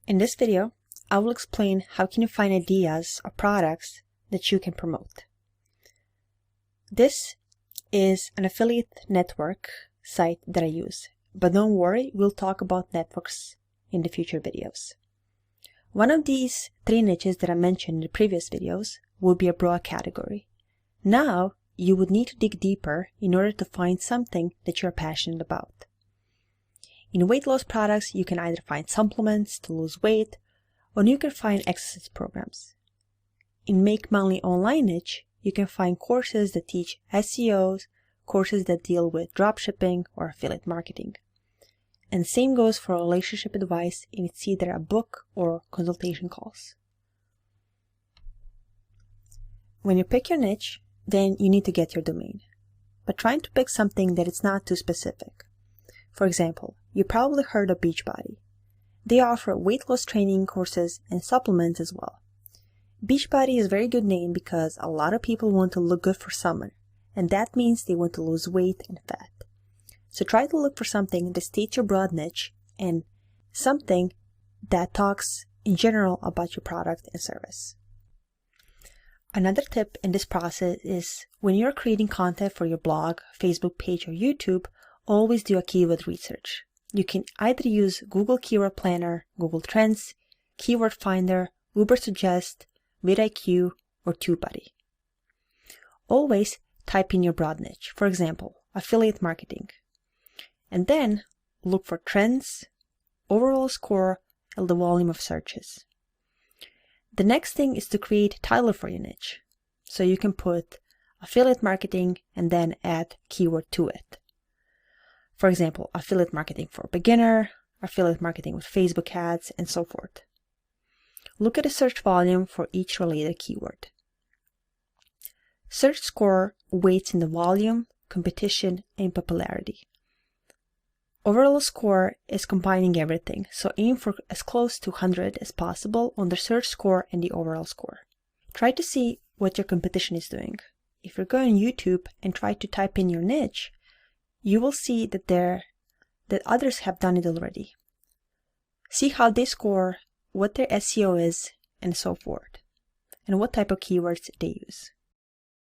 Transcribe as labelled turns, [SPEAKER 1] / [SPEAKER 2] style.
[SPEAKER 1] In this video, I will explain how can you find ideas or products that you can promote. This is an affiliate network site that I use, but don't worry, we'll talk about networks in the future videos. One of these three niches that I mentioned in the previous videos will be a broad category. Now, you would need to dig deeper in order to find something that you're passionate about. In weight loss products, you can either find supplements to lose weight, or you can find exercise programs. In Make Money Online niche, you can find courses that teach SEOs, courses that deal with dropshipping or affiliate marketing. And same goes for relationship advice if it's either a book or consultation calls. When you pick your niche, then you need to get your domain. But trying to pick something that is not too specific. For example, you probably heard of Beachbody. They offer weight loss training courses and supplements as well. Beachbody is a very good name because a lot of people want to look good for summer, and that means they want to lose weight and fat. So try to look for something that states your broad niche and something that talks in general about your product and service. Another tip in this process is when you're creating content for your blog, Facebook page, or YouTube, always do a keyword research. You can either use Google Keyword Planner, Google Trends, Keyword Finder, Ubersuggest, vidIQ, or TubeBuddy. Always type in your broad niche, for example, affiliate marketing. And then look for trends, overall score, and the volume of searches. The next thing is to create a title for your niche. So you can put affiliate marketing and then add keyword to it. For example, affiliate marketing for beginner, affiliate marketing with Facebook ads, and so forth. Look at the search volume for each related keyword. Search score weights in the volume, competition, and popularity. Overall score is combining everything, so aim for as close to 100 as possible on the search score and the overall score. Try to see what your competition is doing. If you're going on YouTube and try to type in your niche, you will see that others have done it already. See how they score, what their SEO is, and so forth, and what type of keywords they use.